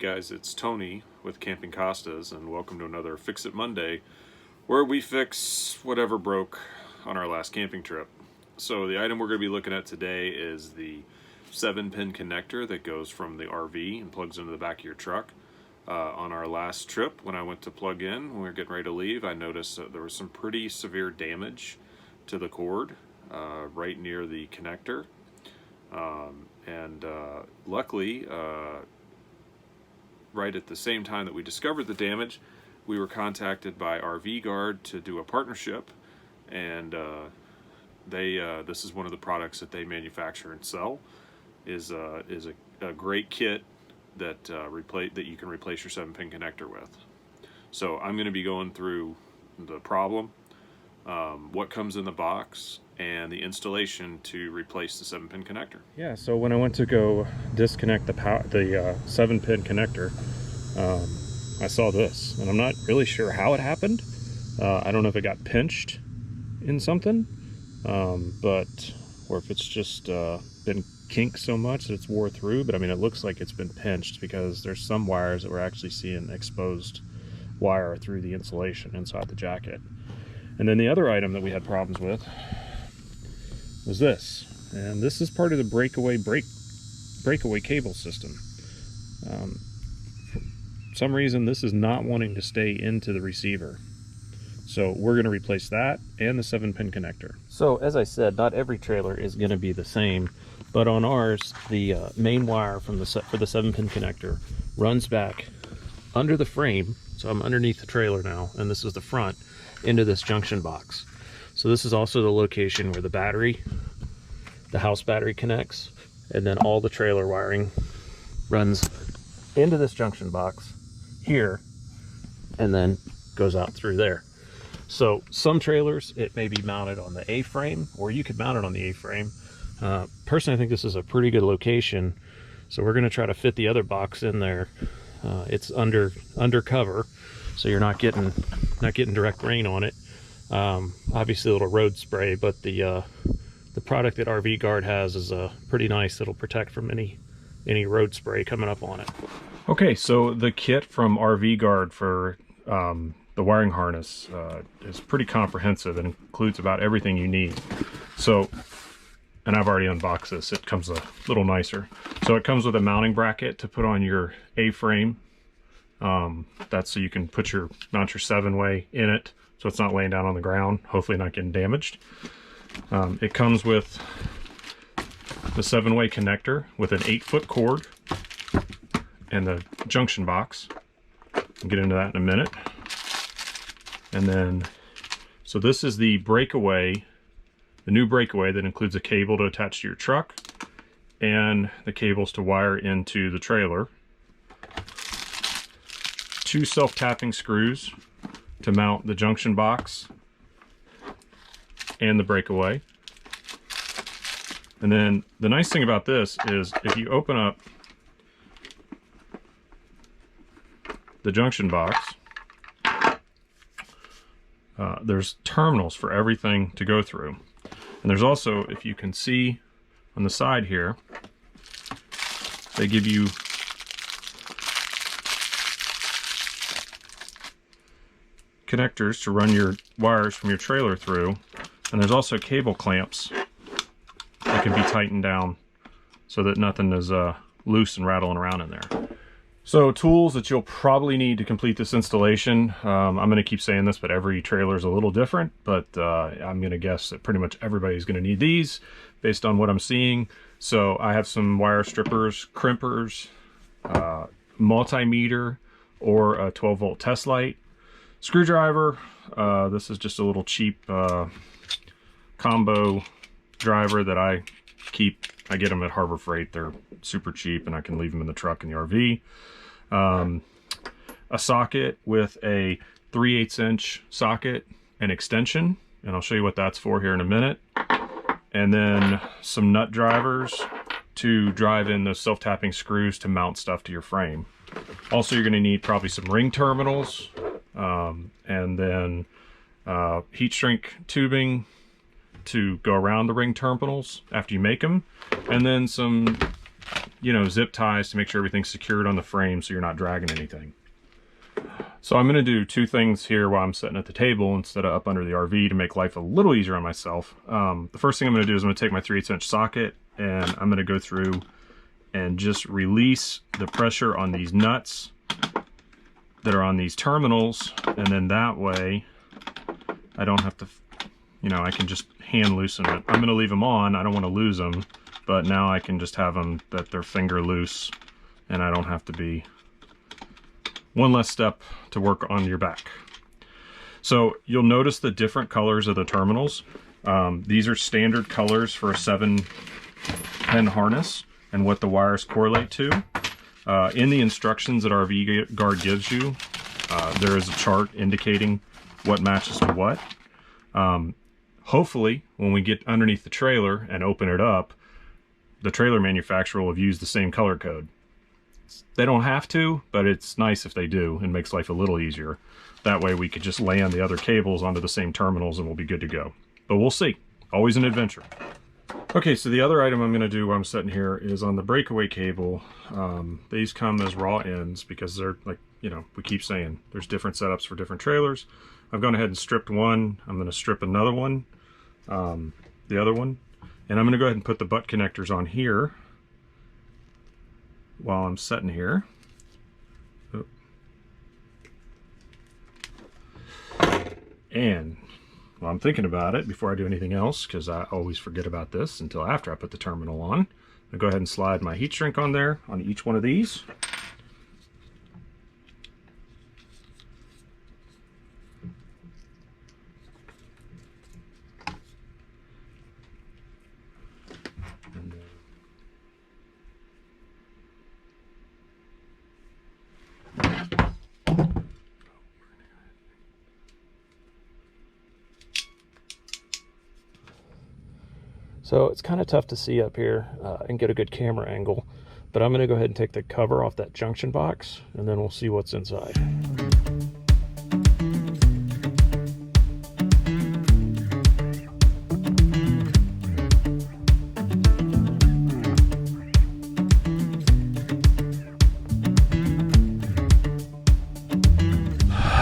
guys, it's Tony with Camping Costas, and welcome to another Fix It Monday, where we fix whatever broke on our last camping trip. So the item we're going to be looking at today is the 7-pin connector that goes from the RV and plugs into the back of your truck. On our last trip, when I went to plug in, when we were getting ready to leave, I noticed that there was some pretty severe damage to the cord right near the connector. Luckily, right at the same time that we discovered the damage, we were contacted by RVGUARD to do a partnership, and this is one of the products that they manufacture and sell. Is a great kit that that you can replace your 7-pin connector with. So I'm going to be going through the problem, what comes in the box, and the installation to replace the 7-pin connector. Yeah, so when I went to go disconnect the 7-pin connector, I saw this, and I'm not really sure how it happened. I don't know if it got pinched in something, or if it's just been kinked so much that it's wore through, but I mean, it looks like it's been pinched because there's some wires that we're actually seeing exposed wire through the insulation inside the jacket. And then the other item that we had problems with was this, and this is part of the breakaway cable system. For some reason this is not wanting to stay into the receiver, so we're going to replace that and the 7-pin connector. So as I said, not every trailer is going to be the same, but on ours the main wire for the 7-pin connector runs back under the frame. So I'm underneath the trailer now, and this is the front, into this junction box. So this is also the location where the house battery connects, and then all the trailer wiring runs into this junction box here and then goes out through there. So some trailers, it may be mounted on the A-frame, or you could mount it on the A-frame. Personally, I think this is a pretty good location, so we're going to try to fit the other box in there. It's under cover, so you're not getting direct rain on it. Obviously a little road spray, but the product that RVGUARD has is pretty nice. It'll protect from any road spray coming up on it. Okay, so the kit from RVGUARD for the wiring harness is pretty comprehensive and includes about everything you need. So, and I've already unboxed this, it comes a little nicer. So it comes with a mounting bracket to put on your A-frame. That's so you can mount your 7-way in it, so it's not laying down on the ground, hopefully not getting damaged. It comes with the 7-way connector with an 8-foot cord and the junction box. I'll get into that in a minute. And then, so this is the Breakaway, the new Breakaway that includes a cable to attach to your truck and the cables to wire into the trailer. 2 self-tapping screws to mount the junction box and the Breakaway. And then the nice thing about this is if you open up the junction box, there's terminals for everything to go through. And there's also, if you can see on the side here, they give you connectors to run your wires from your trailer through, and there's also cable clamps that can be tightened down so that nothing is loose and rattling around in there. So tools that you'll probably need to complete this installation, I'm going to keep saying this, but every trailer is a little different, but I'm going to guess that pretty much everybody's going to need these based on what I'm seeing. So I have some wire strippers, crimpers, multimeter, or a 12-volt test light, screwdriver. This is just a little cheap combo driver that I keep. I get them at Harbor Freight. They're super cheap, and I can leave them in the truck in the RV. A socket with a 3/8 inch socket and extension, and I'll show you what that's for here in a minute. And then some nut drivers to drive in those self-tapping screws to mount stuff to your frame. Also, you're going to need probably some ring terminals, and then heat shrink tubing to go around the ring terminals after you make them, and then some you know, zip ties to make sure everything's secured on the frame so you're not dragging anything. So I'm going to do two things here while I'm sitting at the table instead of up under the RV to make life a little easier on myself. The first thing I'm going to do is I'm going to take my 3/8" socket and I'm going to go through and just release the pressure on these nuts that are on these terminals, and then that way I don't have to, you know, I can just hand loosen it. I'm going to leave them on. I don't want to lose them, but now I can just have them that they're finger loose and I don't have to be one less step to work on your back. So you'll notice the different colors of the terminals. These are standard colors for a 7-pin harness and what the wires correlate to. In the instructions that RVGUARD gives you, there is a chart indicating what matches to what. Hopefully, when we get underneath the trailer and open it up, the trailer manufacturer will have used the same color code. They don't have to, but it's nice if they do and makes life a little easier. That way we could just land the other cables onto the same terminals and we'll be good to go. But we'll see. Always an adventure. Okay, so the other item I'm going to do while I'm sitting here is on the breakaway cable. These come as raw ends because they're, like, you know, we keep saying there's different setups for different trailers. I've gone ahead and stripped one. I'm going to strip another one, the other one, and I'm going to go ahead and put the butt connectors on here while I'm sitting here. Oh. And while I'm thinking about it, before I do anything else, because I always forget about this until after I put the terminal on, I'll go ahead and slide my heat shrink on there on each one of these. So it's kind of tough to see up here and get a good camera angle, but I'm going to go ahead and take the cover off that junction box and then we'll see what's inside.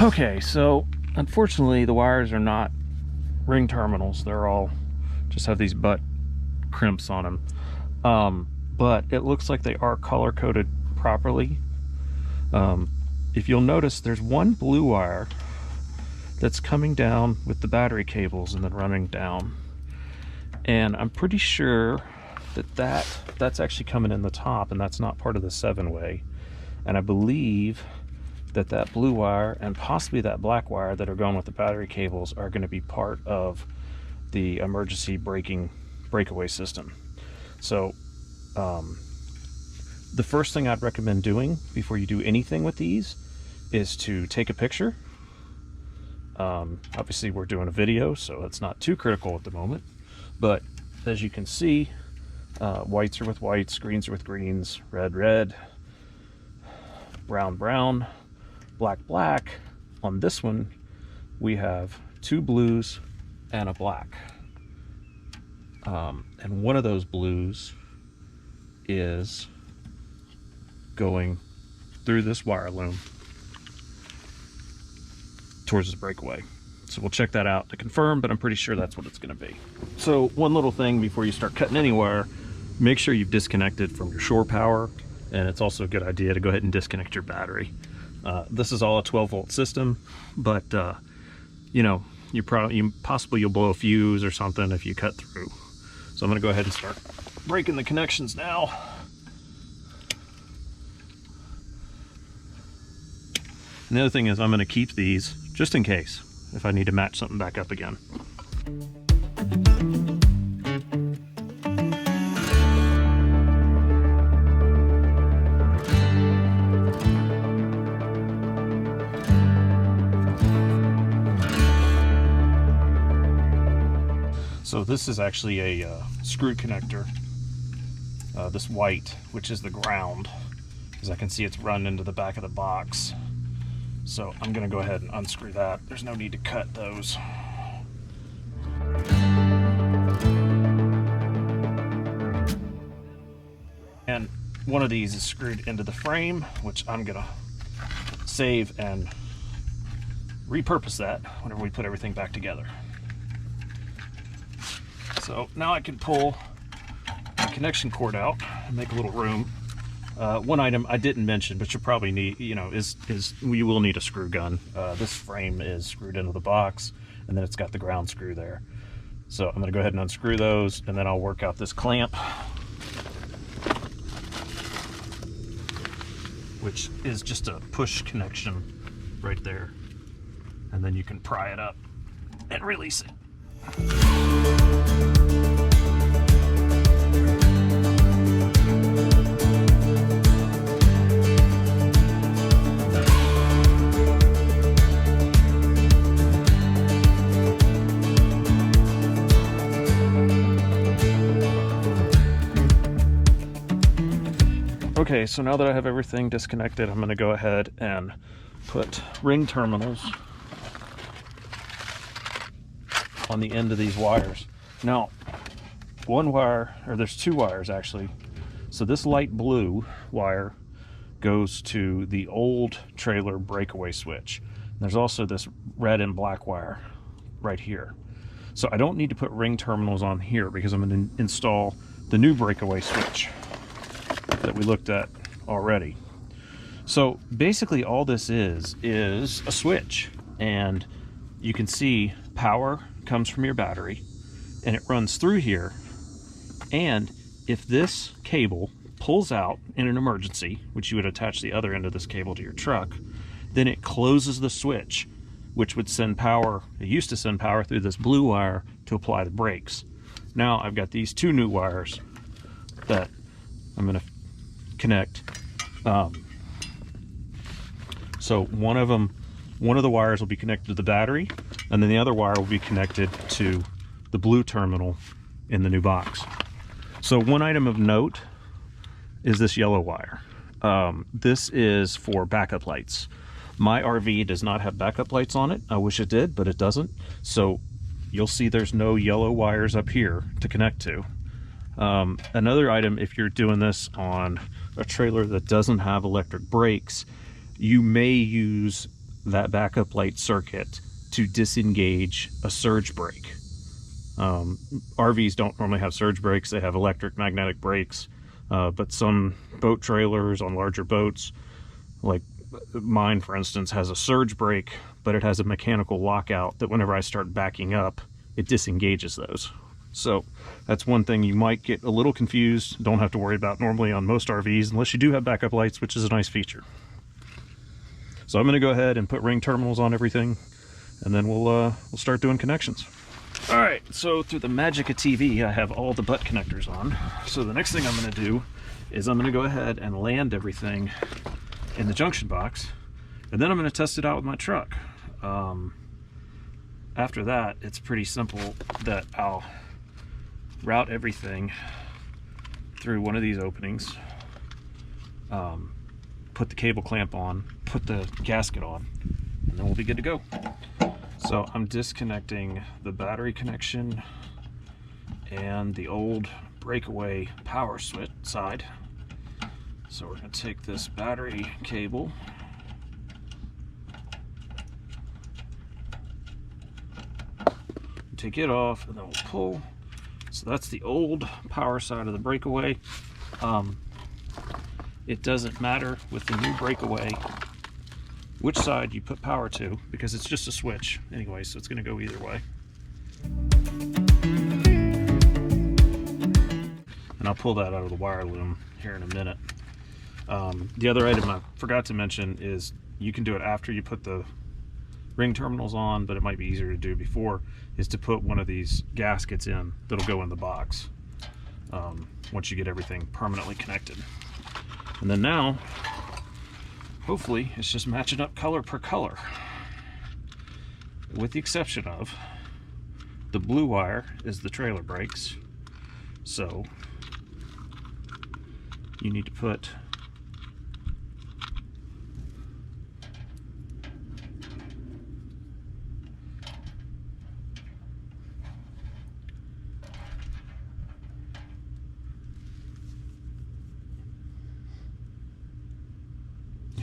Okay, so unfortunately the wires are not ring terminals. They're all just have these butt crimps on them, but it looks like they are color coded properly. If you'll notice, there's one blue wire that's coming down with the battery cables and then running down, and I'm pretty sure that that's actually coming in the top and that's not part of the 7-way, and I believe that that blue wire and possibly that black wire that are going with the battery cables are going to be part of the emergency breakaway system. So the first thing I'd recommend doing before you do anything with these is to take a picture. Obviously we're doing a video, so it's not too critical at the moment, but as you can see, whites are with whites, greens are with greens, red, red, brown, brown, black, black. On this one we have 2 blues and a black, and one of those blues is going through this wire loom towards the breakaway. So we'll check that out to confirm, but I'm pretty sure that's what it's going to be. So one little thing before you start cutting any wire, make sure you've disconnected from your shore power, and it's also a good idea to go ahead and disconnect your battery. This is all a 12-volt system, but you know, possibly you'll blow a fuse or something if you cut through. So I'm going to go ahead and start breaking the connections now. And the other thing is I'm going to keep these just in case if I need to match something back up again. So this is actually a screw connector, this white, which is the ground, because I can see it's run into the back of the box. So I'm going to go ahead and unscrew that. There's no need to cut those. And one of these is screwed into the frame, which I'm gonna save and repurpose that whenever we put everything back together. So now I can pull the connection cord out and make a little room. One item I didn't mention, but you'll probably need, is you will need a screw gun. This frame is screwed into the box, and then it's got the ground screw there. So I'm gonna go ahead and unscrew those, and then I'll work out this clamp, which is just a push connection right there. And then you can pry it up and release it. Okay, so now that I have everything disconnected, I'm going to go ahead and put ring terminals on the end of these wires. Now, one wire, or there's two wires actually. So this light blue wire goes to the old trailer breakaway switch. There's also this red and black wire right here. So I don't need to put ring terminals on here because I'm going to install the new breakaway switch that we looked at already. So basically all this is a switch, and you can see power comes from your battery and it runs through here, and if this cable pulls out in an emergency, which you would attach the other end of this cable to your truck, then it closes the switch, which would send power, it used to send power through this blue wire to apply the brakes. Now I've got these two new wires that I'm going to connect. So one of the wires will be connected to the battery, and then the other wire will be connected to the blue terminal in the new box. So one item of note is this yellow wire. This is for backup lights. My RV does not have backup lights on it. I wish it did, but it doesn't. So you'll see there's no yellow wires up here to connect to. Another item, if you're doing this on a trailer that doesn't have electric brakes, you may use that backup light circuit to disengage a surge brake. RVs don't normally have surge brakes, they have electric magnetic brakes, but some boat trailers on larger boats, like mine for instance, has a surge brake, but it has a mechanical lockout that whenever I start backing up, it disengages those. So that's one thing you might get a little confused, don't have to worry about normally on most RVs, unless you do have backup lights, which is a nice feature. So I'm going to go ahead and put ring terminals on everything, and then we'll start doing connections. All right, so through the magic of TV, I have all the butt connectors on. So the next thing I'm going to do is I'm going to go ahead and land everything in the junction box, and then I'm going to test it out with my truck. After that, it's pretty simple that I'll route everything through one of these openings, put the cable clamp on, put the gasket on, and then we'll be good to go. So I'm disconnecting the battery connection and the old breakaway power switch side. So we're going to take this battery cable, take it off, and then we'll pull. So that's the old power side of the breakaway. It doesn't matter with the new breakaway which side you put power to, because it's just a switch anyway, so it's going to go either way. And I'll pull that out of the wire loom here in a minute. The other item I forgot to mention is you can do it after you put the ring terminals on, but it might be easier to do before, is to put one of these gaskets in that'll go in the box once you get everything permanently connected. And then now, hopefully, it's just matching up color per color, with the exception of the blue wire is the trailer brakes. So you need to put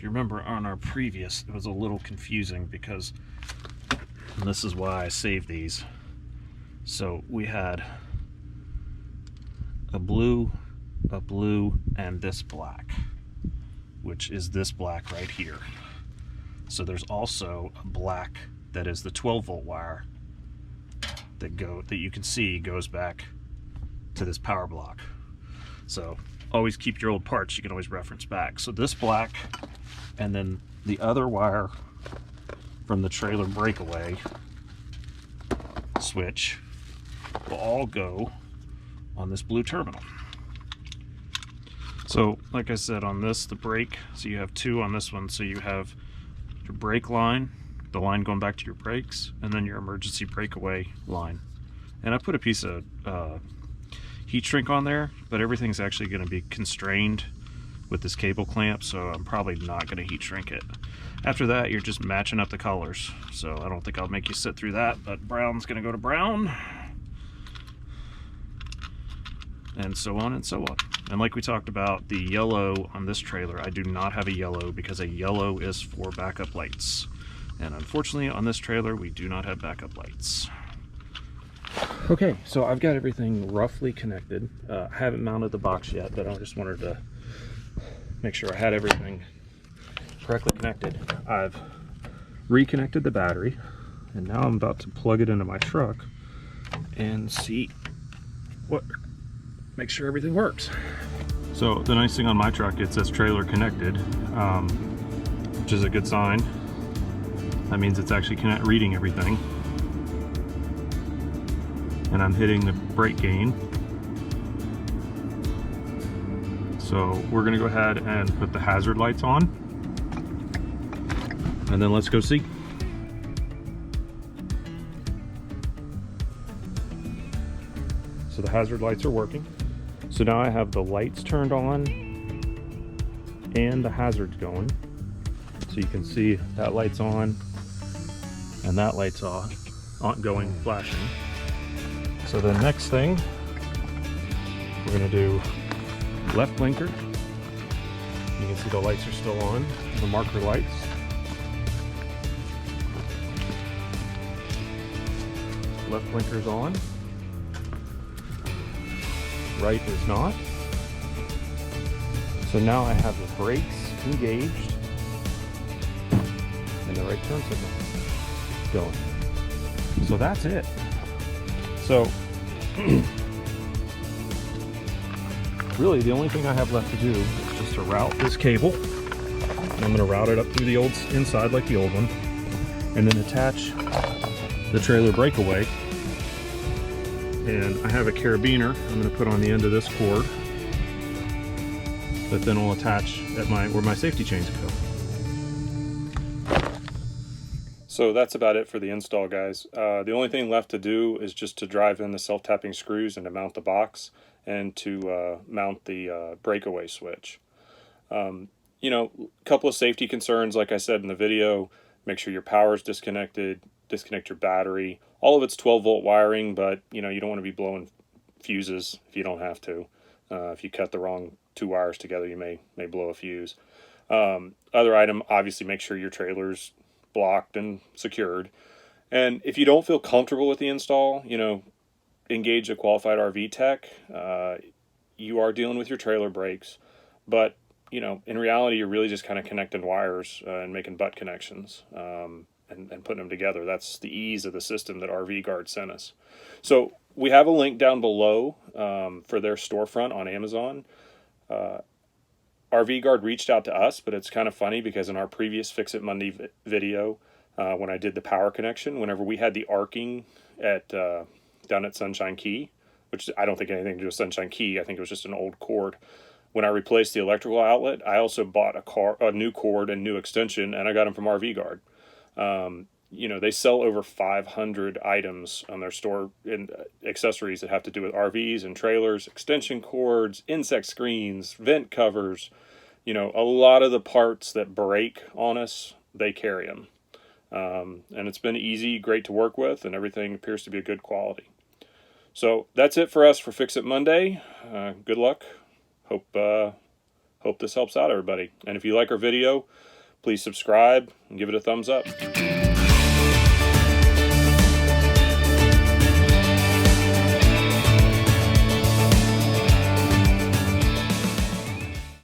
if you remember on our previous, it was a little confusing because, and this is why I saved these. So we had a blue, and this black, which is this black right here. So there's also a black that is the 12-volt wire that you can see goes back to this power block. So always keep your old parts, you can always reference back. So this black, and then the other wire from the trailer breakaway switch will all go on this blue terminal. So like I said, on this, the brake, so you have two on this one. So you have your brake line, the line going back to your brakes, and then your emergency breakaway line. And I put a piece of heat shrink on there, but everything's actually going to be constrained with this cable clamp, so I'm probably not going to heat shrink it. After that, you're just matching up the colors, so I don't think I'll make you sit through that, but brown's going to go to brown, and so on and so on. And like we talked about, the yellow on this trailer, I do not have a yellow because a yellow is for backup lights, and unfortunately on this trailer we do not have backup lights. Okay, so I've got everything roughly connected. I haven't mounted the box yet, but I just wanted to make sure I had everything correctly connected. I've reconnected the battery, and now I'm about to plug it into my truck and see make sure everything works. So the nice thing on my truck, it says trailer connected, which is a good sign. That means it's actually reading everything. And I'm hitting the brake gain. So we're gonna go ahead and put the hazard lights on, and then let's go see. So the hazard lights are working. So now I have the lights turned on and the hazards going. So you can see that light's on and that light's off, going, flashing. So the next thing, we're gonna do left blinker. You can see the lights are still on, the marker lights. Left blinker's on. Right is not. So now I have the brakes engaged and the right turn signal going. So that's it. So really the only thing I have left to do is just to route this cable. And I'm going to route it up through the old inside like the old one, and then attach the trailer breakaway. And I have a carabiner I'm going to put on the end of this cord that then will attach at where my safety chains go. So that's about it for the install, guys. The only thing left to do is just to drive in the self-tapping screws and to mount the box and to mount the breakaway switch. You know, a couple of safety concerns, like I said in the video: make sure your power is disconnected, disconnect your battery. All of it's 12-volt wiring, but you know, you don't want to be blowing fuses if you don't have to. If you cut the wrong two wires together, you may blow a fuse. Other item, obviously make sure your trailer's blocked and secured. And if you don't feel comfortable with the install, you know, engage a qualified RV tech. You are dealing with your trailer brakes, but you know, in reality, you're really just kind of connecting wires and making butt connections and putting them together. That's the ease of the system that RVGUARD sent us. So we have a link down below for their storefront on Amazon. RVGUARD reached out to us, but it's kind of funny because in our previous Fix It Monday video, when I did the power connection, whenever we had the arcing at down at Sunshine Key, which I don't think anything to do with Sunshine Key, I think it was just an old cord. When I replaced the electrical outlet, I also bought a new cord and new extension, and I got them from RVGUARD. You know, they sell over 500 items on their store and accessories that have to do with RVs and trailers, extension cords, insect screens, vent covers. You know, a lot of the parts that break on us, they carry them. And it's been easy, great to work with, and everything appears to be a good quality. So that's it for us for Fix It Monday. Good luck. Hope Hope this helps out everybody. And if you like our video, please subscribe and give it a thumbs up.